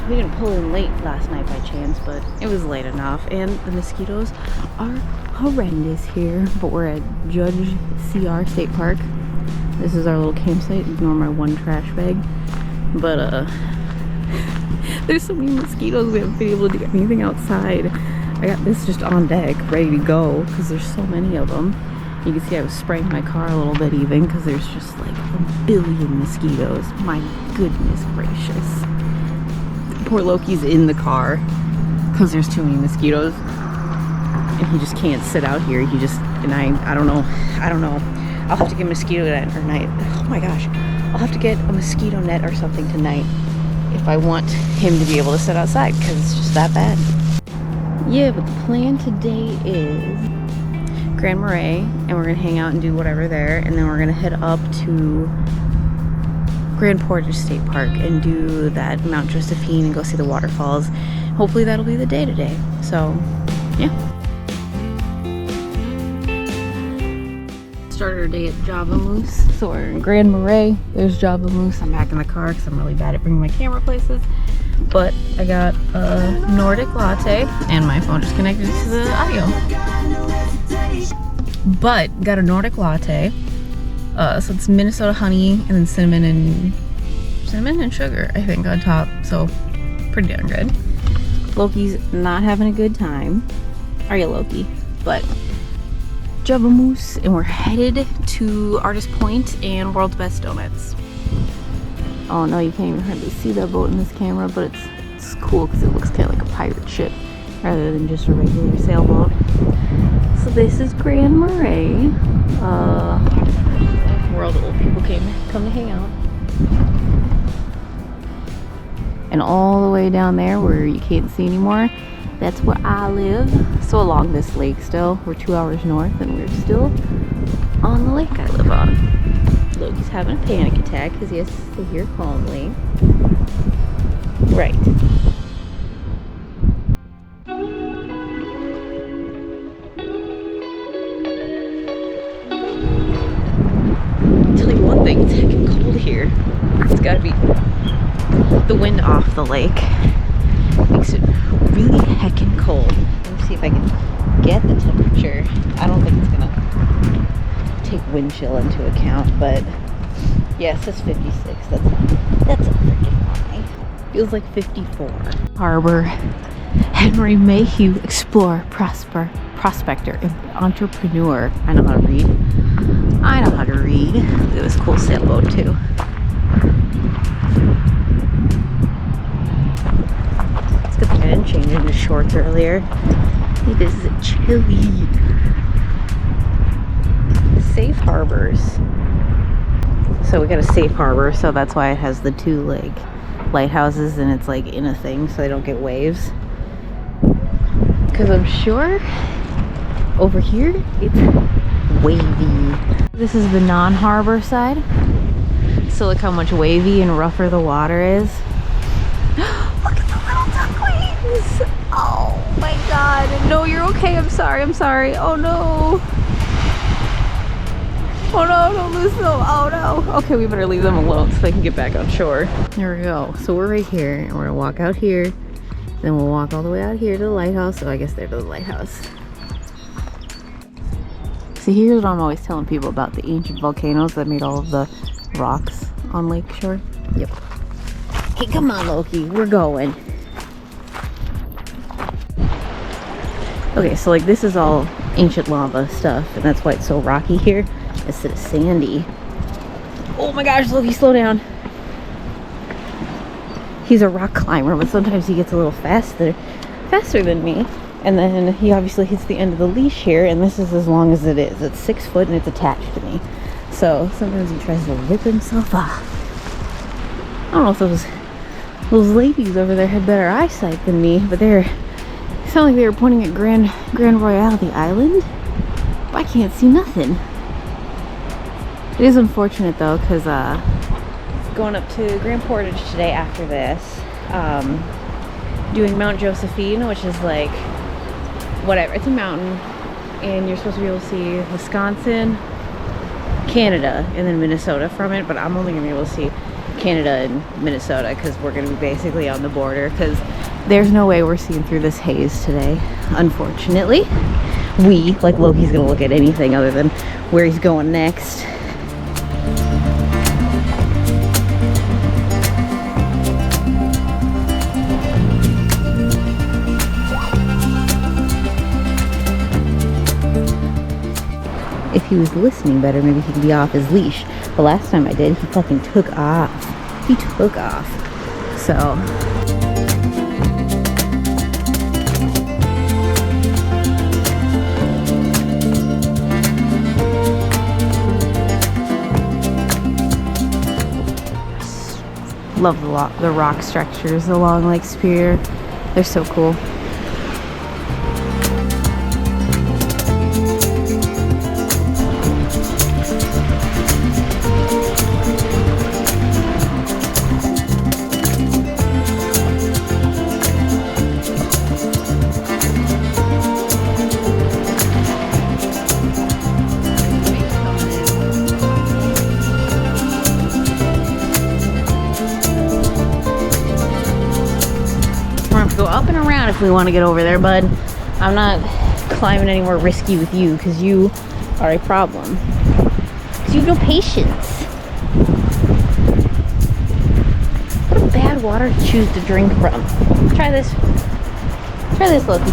We didn't pull in late last night by chance, but it was late enough. And the mosquitoes are horrendous here. But we're at Judge CR State Park. This is our little campsite. Ignore my one trash bag. But there's so many mosquitoes, we haven't been able to do anything outside. I got this just on deck, ready to go, because there's so many of them. You can see I was spraying my car a little bit even, because there's just like a billion mosquitoes. My goodness gracious. Poor Loki's in the car, because there's too many mosquitoes. And he just can't sit out here. He just, and I don't know. I'll have to get a mosquito net or night. Oh my gosh. I'll have to get a mosquito net or something tonight if I want him to be able to sit outside, because it's just that bad. Yeah, but the plan today is Grand Marais, and we're gonna hang out and do whatever there, and then we're gonna head up to Grand Portage State Park and do that Mount Josephine and go see the waterfalls. Hopefully that'll be the day today. So, yeah. Started our day at Java Moose. So we're in Grand Marais. There's Java Moose. I'm back in the car because I'm really bad at bringing my camera places. But I got a Nordic latte and my phone just connected to the audio. But got a Nordic latte. So it's Minnesota honey and then cinnamon and sugar, I think, on top. So pretty darn good. Loki's not having a good time. Are you, Loki? But Java Moose, and we're headed to Artist Point and World's Best Donuts. Oh no, you can't even hardly see that boat in this camera, but it's cool because it looks kind of like a pirate ship rather than just a regular sailboat. So this is Grand Marais, where all the old people come to hang out. And all the way down there where you can't see anymore, that's where I live. So along this lake still, we're 2 hours north and we're still on the lake I live on. Loki's having a panic attack because he has to stay here calmly. Right. I'll tell you one thing, it's heckin' cold here. It's gotta be the wind off the lake. Makes it really heckin' cold. Let me see if I can get the temperature. I don't think it's gonna take wind chill into account, but yeah, it says 56. That's a freaking lie. Feels like 54. Harbor. Henry Mayhew, explorer, prospector, and entrepreneur. I know how to read. Look at this cool sailboat too. It's good thing I didn't change into shorts earlier. It is chilly. Safe harbors. So we got a safe harbor, so that's why it has the two like lighthouses and it's like in a thing so they don't get waves. Because I'm sure over here it's wavy. This is the non-harbor side. So look how much wavy and rougher the water is. Look at the little ducklings! Oh my god. No, you're okay. I'm sorry. Oh no. Oh no, don't lose them. Oh no. Okay, we better leave them alone so they can get back on shore. There we go. So we're right here and we're gonna walk out here. Then we'll walk all the way out here to the lighthouse. So I guess they're to the lighthouse. So here's what I'm always telling people about the ancient volcanoes that made all of the rocks on Lake Shore. Yep. Hey, come on, Loki. We're going. Okay, so like this is all ancient lava stuff, and that's why it's so rocky here instead of sandy. Oh my gosh, Loki, slow down. He's a rock climber, but sometimes he gets a little faster than me. And then he obviously hits the end of the leash here, and this is as long as it is. It's 6 foot and it's attached to me. So sometimes he tries to rip himself off. I don't know if those ladies over there had better eyesight than me, but it sounded like they were pointing at Grand Royale, the island. But I can't see nothing. It is unfortunate though, because going up to Grand Portage today after this, doing Mount Josephine, which is like whatever, it's a mountain, and you're supposed to be able to see Wisconsin, Canada and then Minnesota from it, but I'm only gonna be able to see Canada and Minnesota because we're gonna be basically on the border, because there's no way we're seeing through this haze today, unfortunately. Like Loki's gonna look at anything other than where he's going next. If he was listening better, maybe he could be off his leash. The last time I did, he fucking took off. He took off. So. Love the rock structures along Lake Superior. They're so cool. Go up and around if we want to get over there, bud. I'm not climbing any more risky with you because you are a problem. Because you have no patience. What a bad water to choose to drink from. Try this. Try this, Loki.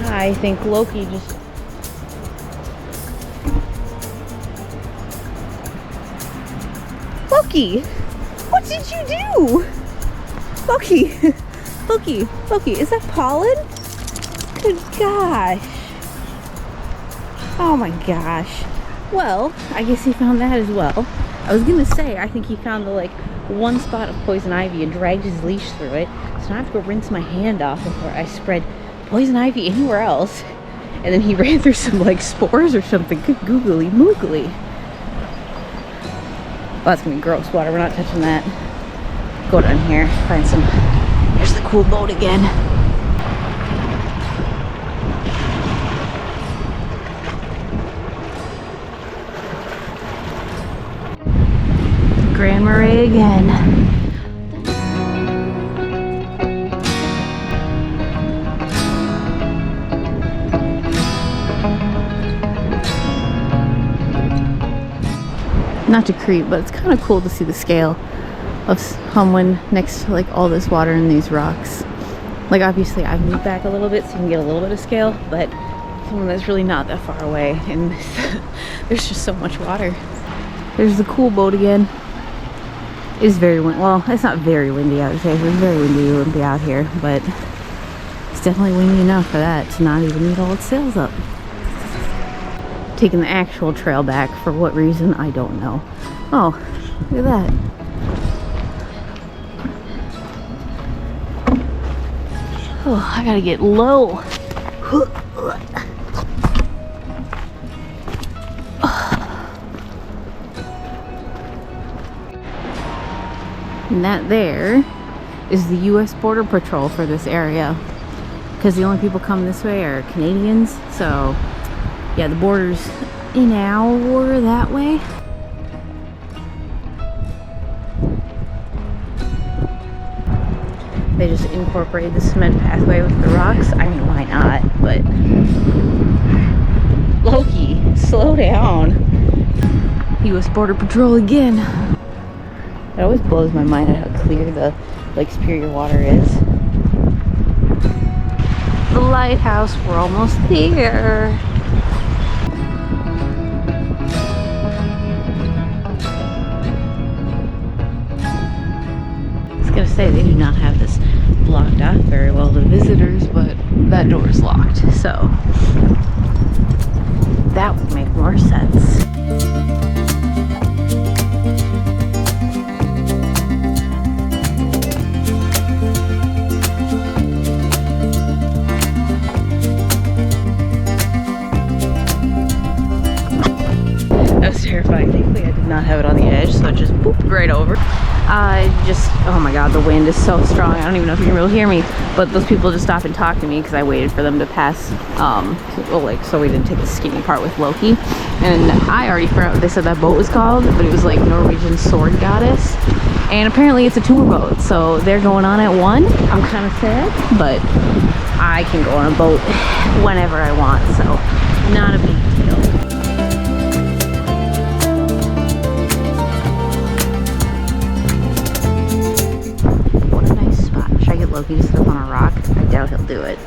I think Loki just... Loki! What did you do? Loki! Loki, is that pollen? Good gosh. Oh my gosh. Well, I guess he found that as well. I was gonna say, I think he found the like one spot of poison ivy and dragged his leash through it. So now I have to go rinse my hand off before I spread poison ivy anywhere else. And then he ran through some like spores or something. Good googly moogly. Well, that's gonna be gross water. We're not touching that. Go down here, find some. Here's the cool boat again. Grand Marais again. Not to creep, but it's kind of cool to see the scale of Humwin next to like all this water and these rocks. Like obviously I've moved back a little bit so you can get a little bit of scale, but someone that's really not that far away, and there's just so much water. There's the cool boat again. It is very windy. Well, it's not very windy, I would say. If it was very windy, it wouldn't be out here, but it's definitely windy enough for that to not even need all its sails up. Taking the actual trail back, for what reason I don't know. Oh, look at that. Oh, I gotta get low. And that there is the US Border Patrol for this area, because the only people coming this way are Canadians. So yeah, the border's an hour that way. They just incorporated the cement pathway with the rocks. I mean, why not? But Loki, slow down. US Border Patrol again. It always blows my mind at how clear the Lake Superior water is. The lighthouse, we're almost there. Gonna say they do not have this blocked off very well to visitors, but that door is locked, so that would make more sense. That was terrifying. Thankfully I did not have it on the edge, so it just booped right over. Oh my god, the wind is so strong. I don't even know if you can really hear me. But those people just stopped and talked to me because I waited for them to pass. So we didn't take the skinny part with Loki. And I already forgot what they said that boat was called, but it was like Norwegian Sword Goddess. And apparently it's a tour boat, so they're going on at 1. I'm kind of sad, but I can go on a boat whenever I want, so not a big deal. Loki to sit up on a rock. I doubt he'll do it.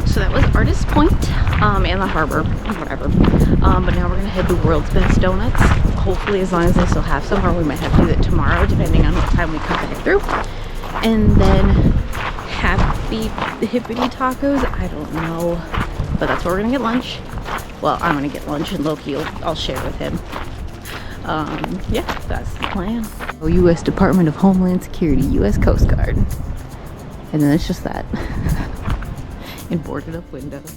So that was Artist Point and the harbor, whatever. But now we're gonna head to World's Best Donuts. Hopefully, as long as they still have some, or we might have to do it tomorrow, depending on what time we come back through. And then Happy Hippity Tacos. I don't know, but that's where we're gonna get lunch. Well, I'm gonna get lunch, and Loki, I'll share with him. Yeah, that's the plan. U.S. Department of Homeland Security, U.S. Coast Guard. And then it's just that. And boarded up windows.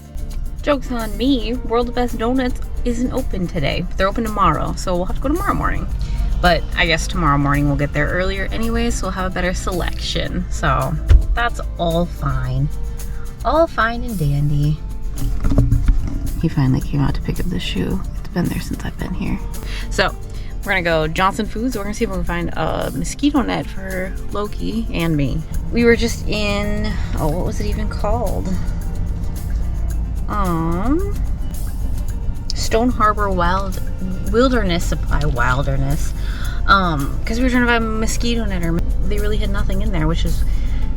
Joke's on me, World's Best Donuts isn't open today. But they're open tomorrow, so we'll have to go tomorrow morning. But I guess tomorrow morning we'll get there earlier anyway, so we'll have a better selection. So that's all fine. All fine and dandy. He finally came out to pick up the shoe. It's been there since I've been here. So we're gonna go Johnson Foods. We're gonna see if we can find a mosquito net for Loki and me. We were just in, oh, what was it even called? Stone Harbor Wilderness Supply. Because we were trying to buy a mosquito net, or they really had nothing in there, which is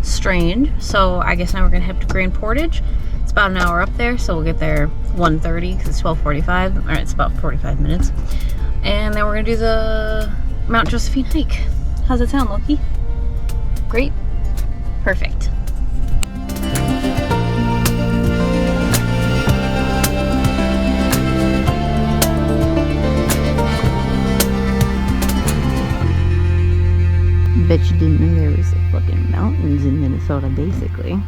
strange. So I guess now we're gonna head to Grand Portage. It's about an hour up there, so we'll get there 1:30 because it's 12:45. All right, it's about 45 minutes. And then we're gonna do the Mount Josephine hike. How's it sound, Loki? Great? Perfect. Bet you didn't know there was fucking mountains in Minnesota, basically.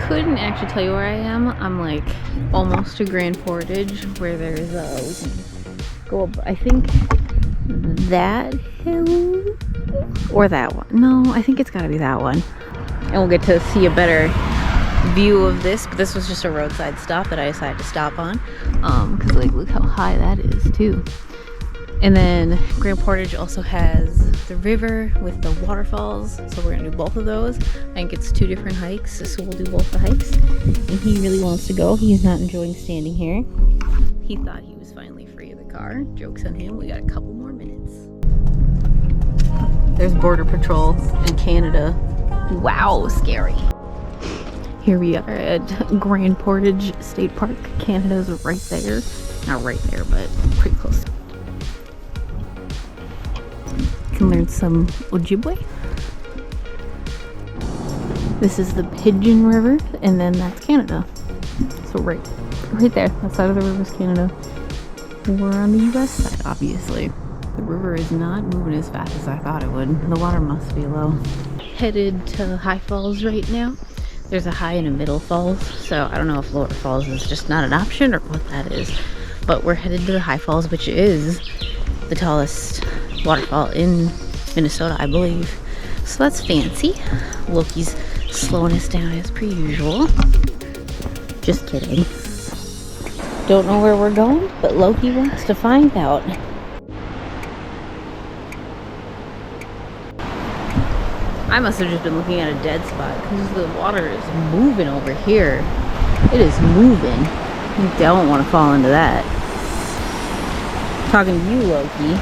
Couldn't actually tell you where I am. I'm like almost to Grand Portage, where there's we can go up, I think that hill or that one. No, I think it's gotta be that one. And we'll get to see a better view of this, but this was just a roadside stop that I decided to stop on because like look how high that is too. And then Grand Portage also has the river with the waterfalls, so we're gonna do both of those. I think it's 2 different hikes, so we'll do both the hikes. And he really wants to go. He's not enjoying standing here. He thought he was finally free of the car. Joke's on him. We got a couple more minutes. There's Border Patrol in Canada. Wow, scary. Here we are at Grand Portage State Park. Canada's right there. Not right there, but pretty close. Can learn some Ojibwe. This is the Pigeon River, and then that's Canada. So right there, that side of the river is Canada. We're on the US side, obviously. The river is not moving as fast as I thought it would. The water must be low. Headed to High Falls right now. There's a high and a middle falls, so I don't know if lower falls is just not an option or what that is. But we're headed to the High Falls, which is the tallest waterfall in Minnesota, I believe. So that's fancy. Loki's slowing us down as per usual. Just kidding. Don't know where we're going, but Loki wants to find out. I must have just been looking at a dead spot because the water is moving over here. It is moving. You don't want to fall into that. Talking to you, Loki.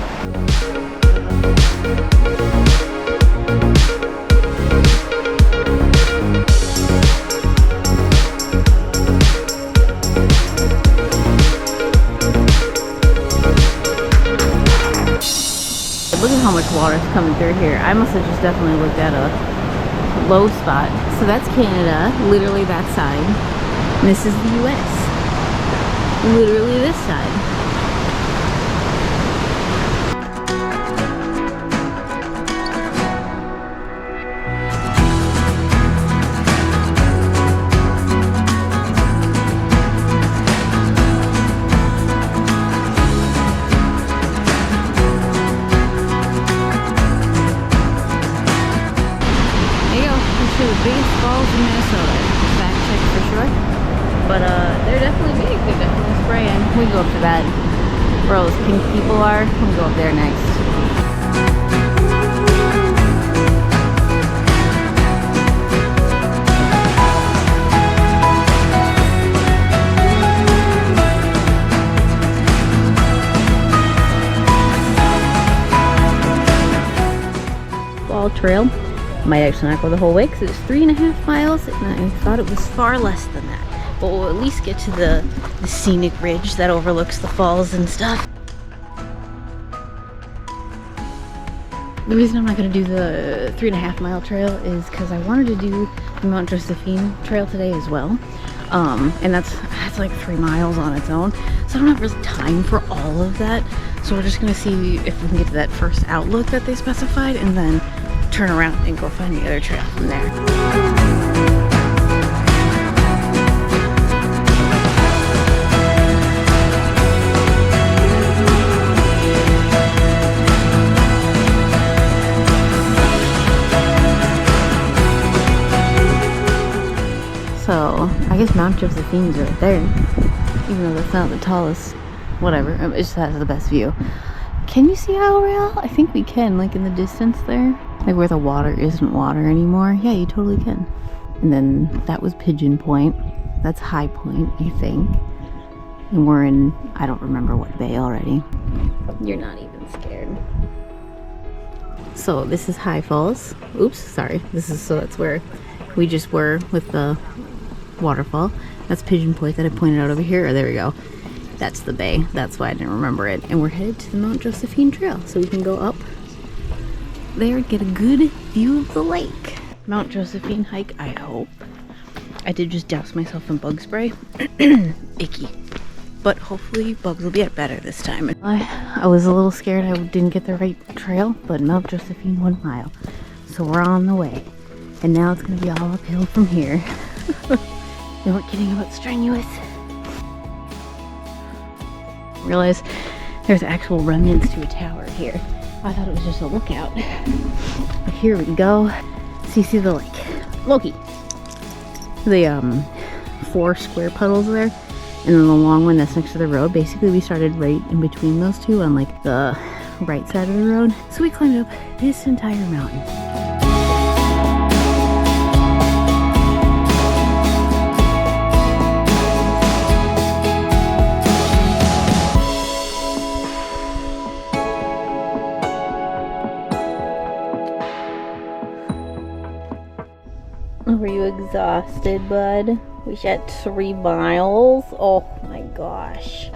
Look at how much water is coming through here. I must have just definitely looked at a low spot. So that's Canada, literally that side. And this is the US, literally this side. that, where all those pink people are. I'm gonna go up there next. Fall trail. Might actually not go the whole way because it's 3.5 miles, and I thought it was far less than that. But we'll at least get to the scenic ridge that overlooks the falls and stuff. The reason I'm not going to do the 3.5 mile trail is because I wanted to do the Mount Josephine trail today as well. And that's like 3 miles on its own. So I don't have really time for all of that. So we're just going to see if we can get to that first outlook that they specified and then turn around and go find the other trail from there. So, I guess Mount Josephine's right there, even though that's not the tallest, whatever, it just has the best view. Can you see Isle Royale? I think we can, like in the distance there, like where the water isn't water anymore. Yeah, you totally can. And then that was Pigeon Point. That's High Point, I think. And we're in, I don't remember what bay already. You're not even scared. So this is High Falls. Oops, sorry. So that's where we just were with the waterfall. That's Pigeon Point that I pointed out over here. Oh, there we go. That's the bay. That's why I didn't remember it. And we're headed to the Mount Josephine Trail, so we can go up there and get a good view of the lake. Mount Josephine hike, I hope. I did just douse myself in bug spray. Icky. But hopefully bugs will get better this time. I was a little scared I didn't get the right trail, but Mount Josephine 1 mile. So we're on the way. And now it's going to be all uphill from here. They weren't kidding about strenuous. Realize there's actual remnants to a tower here. I thought it was just a lookout. But here we go. So you see the lake. Loki. The 4 square puddles there. And then the long one that's next to the road. Basically we started right in between those two on like the right side of the road. So we climbed up this entire mountain. Were you exhausted, bud? We got 3 miles. Oh my gosh.